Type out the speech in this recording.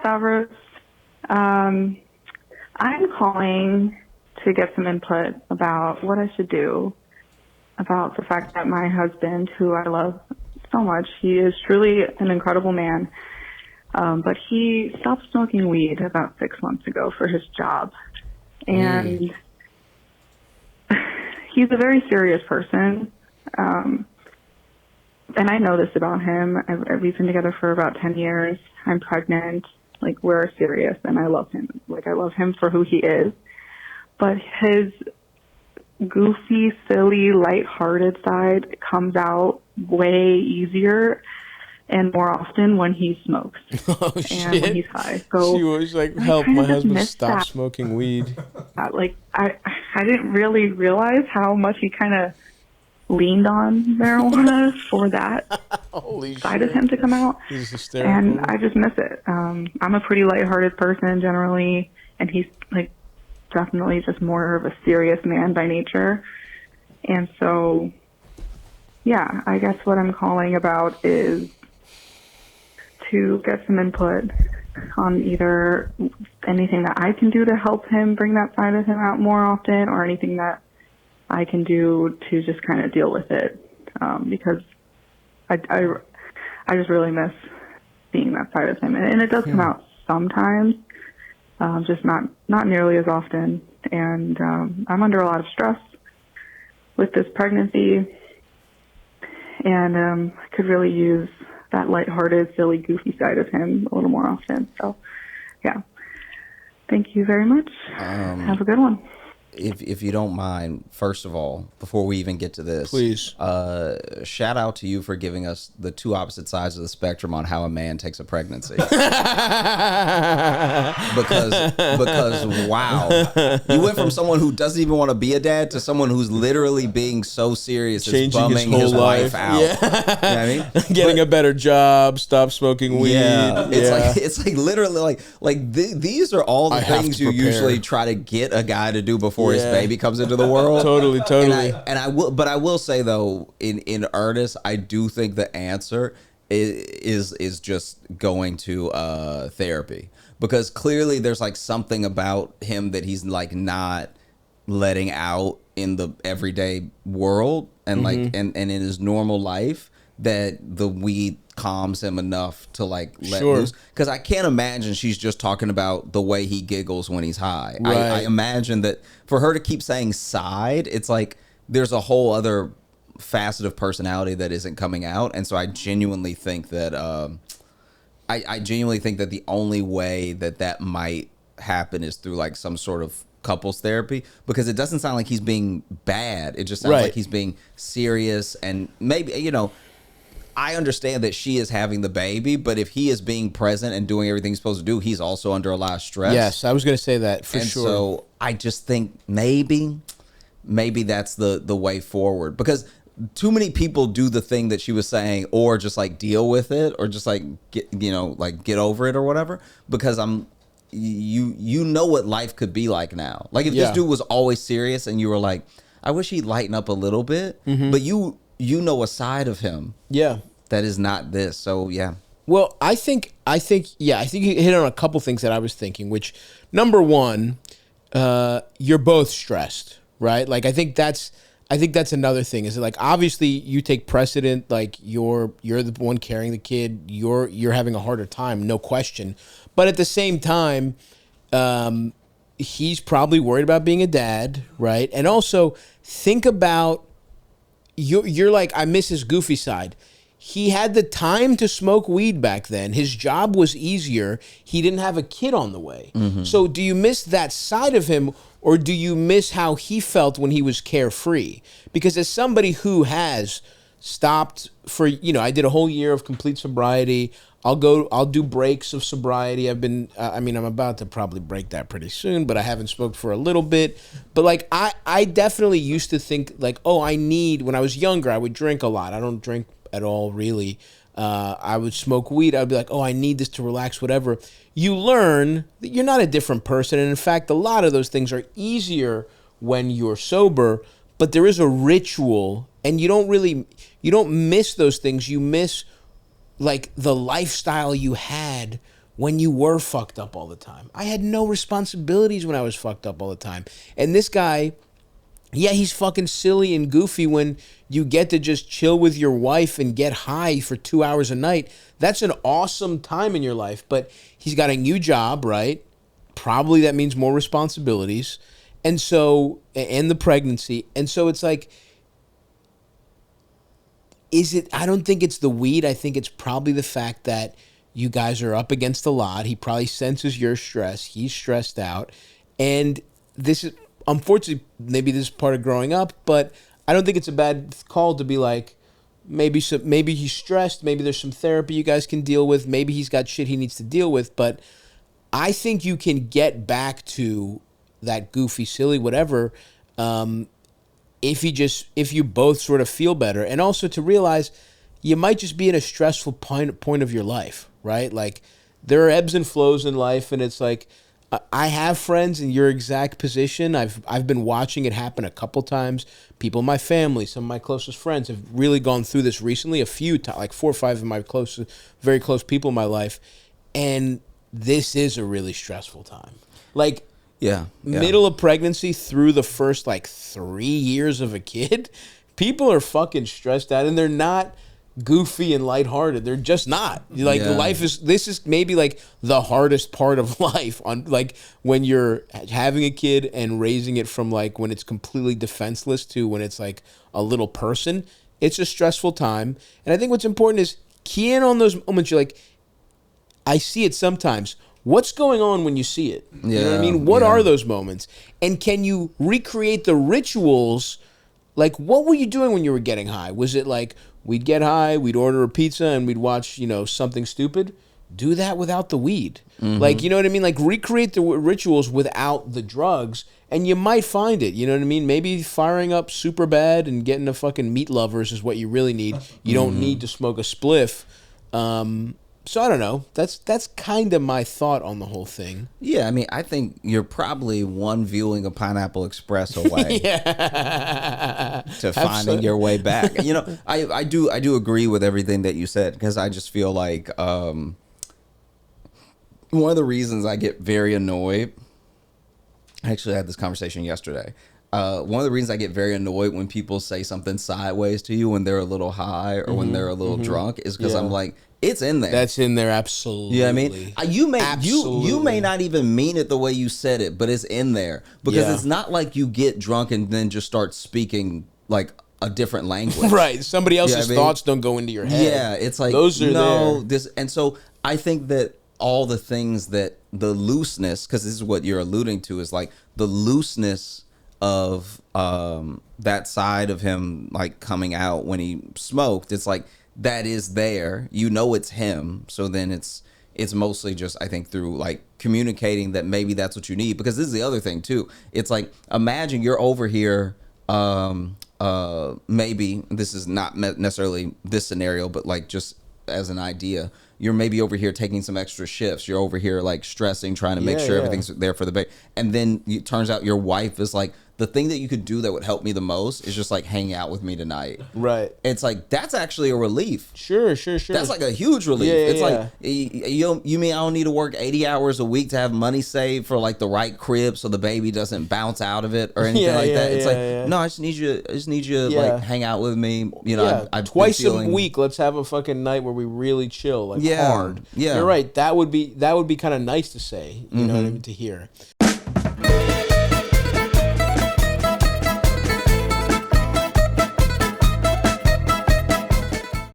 Stavros. I'm calling to get some input about what I should do about the fact that my husband, who I love so much, he is truly an incredible man, but he stopped smoking weed about 6 months ago for his job. And he's a very serious person. And I know this about him. We've been together for about 10 years. I'm pregnant. Like, we're serious, and I love him. Like, I love him for who he is. But his goofy, silly, lighthearted side comes out way easier and more often when he smokes. Oh, and shit. when he's high. So she was like, help, my husband stop smoking weed. Like, I didn't really realize how much he kind of leaned on marijuana for that Holy side shit. of him to come out. He's hysterical. And I just miss it. I'm a pretty lighthearted person generally, and he's like definitely just more of a serious man by nature. And so, yeah, I guess what I'm calling about is to get some input on either anything that I can do to help him bring that side of him out more often, or anything that I can do to just kind of deal with it, because I just really miss seeing that side of him, and it does come out sometimes, just not nearly as often. And I'm under a lot of stress with this pregnancy, and I could really use that lighthearted, silly, goofy side of him a little more often. So, yeah. Thank you very much. Have a good one. If you don't mind, first of all, before we even get to this, please, shout out to you for giving us the two opposite sides of the spectrum on how a man takes a pregnancy. because wow, you went from someone who doesn't even want to be a dad to someone who's literally being so serious as bumming his wife out. Yeah. You know what I mean? Getting a better job, stop smoking weed. Yeah, it's like literally these are all the things you usually try to get a guy to do before his baby comes into the world. Totally. And I will say though, in earnest, I do think the answer is just going to therapy, because clearly there's like something about him that he's like not letting out in the everyday world and like and in his normal life, that the weed calms him enough to like let loose. Because I can't imagine she's just talking about the way he giggles when he's high. Right. I imagine that for her to keep saying side, it's like there's a whole other facet of personality that isn't coming out. And so I genuinely think that I genuinely think that the only way that might happen is through like some sort of couples therapy, because it doesn't sound like he's being bad. It just sounds like he's being serious. And maybe, you know, I understand that she is having the baby, but if he is being present and doing everything he's supposed to do, he's also under a lot of stress. Yes, I was going to say that for sure. So I just think maybe that's the way forward, because too many people do the thing that she was saying, or just like deal with it, or just like get over it or whatever. Because you know what life could be like now. Like if this dude was always serious and you were like, I wish he'd lighten up a little bit, but you know a side of him that is not this. So yeah. Well, I think you hit on a couple things that I was thinking, which number one, you're both stressed, right? Like I think that's another thing, is like obviously you take precedent, like you're the one carrying the kid, you're having a harder time, no question. But at the same time, he's probably worried about being a dad, right? And also think about you're like, I miss his goofy side. He had the time to smoke weed back then. His job was easier. He didn't have a kid on the way. So do you miss that side of him, or do you miss how he felt when he was carefree? Because as somebody who has stopped for, I did a whole year of complete sobriety. I'll do breaks of sobriety. I've been, I'm about to probably break that pretty soon, but I haven't smoked for a little bit. But like, I definitely used to think like, when I was younger, I would drink a lot. I don't drink at all, really. I would smoke weed. I'd be like, I need this to relax, whatever. You learn that you're not a different person. And in fact, a lot of those things are easier when you're sober, but there is a ritual, and you don't miss those things. You miss like the lifestyle you had when you were fucked up all the time. I had no responsibilities when I was fucked up all the time. And this guy, yeah, he's fucking silly and goofy when you get to just chill with your wife and get high for 2 hours a night. That's an awesome time in your life. But he's got a new job, right? Probably that means more responsibilities. And so, and the pregnancy. And so it's like, I don't think it's the weed. I think it's probably the fact that you guys are up against a lot. He probably senses your stress. He's stressed out. And this is, unfortunately, maybe this is part of growing up, but I don't think it's a bad call to be like, maybe he's stressed. Maybe there's some therapy you guys can deal with. Maybe he's got shit he needs to deal with. But I think you can get back to that goofy, silly, whatever, if you both sort of feel better. And also to realize you might just be in a stressful point of your life, right? Like, there are ebbs and flows in life, and it's like, I have friends in your exact position. I've been watching it happen a couple times. People in my family, some of my closest friends have really gone through this recently. A few times, like 4 or 5 of my very close people in my life, and this is a really stressful time. Like, middle of pregnancy through the first like 3 years of a kid, people are fucking stressed out, and they're not goofy and lighthearted. They're just not. Like, this is maybe like the hardest part of life, on like when you're having a kid and raising it from like when it's completely defenseless to when it's like a little person. It's a stressful time. And I think what's important is key in on those moments. You're like, I see it sometimes. What's going on when you see it? You know what I mean? What are those moments? And can you recreate the rituals? Like, what were you doing when you were getting high? Was it like, we'd get high, we'd order a pizza, and we'd watch, something stupid? Do that without the weed. Like, you know what I mean? Like, recreate the rituals without the drugs, and you might find it. You know what I mean? Maybe firing up Superbad and getting a fucking meat lovers is what you really need. You don't need to smoke a spliff. So I don't know. That's kind of my thought on the whole thing. Yeah, I mean, I think you're probably one viewing of Pineapple Express away to finding your way back. I do agree with everything that you said, because I just feel like one of the reasons I get very annoyed. I actually had this conversation yesterday. One of the reasons I get very annoyed when people say something sideways to you when they're a little high or when they're a little drunk is because I'm like, it's in there. That's in there, absolutely. You know what I mean? You may not even mean it the way you said it, but it's in there. Because it's not like you get drunk and then just start speaking like a different language. Right. Somebody else's thoughts don't go into your head. Yeah, it's like, those are there. And so I think that all the things that the looseness, because this is what you're alluding to, is like the looseness of that side of him like coming out when he smoked. It's like, that is there, it's him. So then it's mostly just, I think, through like communicating that maybe that's what you need. Because this is the other thing too. It's like, imagine you're over here, maybe this is not necessarily this scenario, but like just as an idea, you're maybe over here taking some extra shifts. You're over here like stressing, trying to make sure everything's there for the baby. And then it turns out your wife is like, the thing that you could do that would help me the most is just like hang out with me tonight. Right. It's like, that's actually a relief. Sure. That's like a huge relief. It's like, you mean I don't need to work 80 hours a week to have money saved for like the right crib so the baby doesn't bounce out of it or anything like that? It's like, no, I just need you to like hang out with me. I've twice a week, let's have a fucking night where we really chill, like hard. Yeah. You're right. That would be kind of nice to say, you know what I mean, to hear.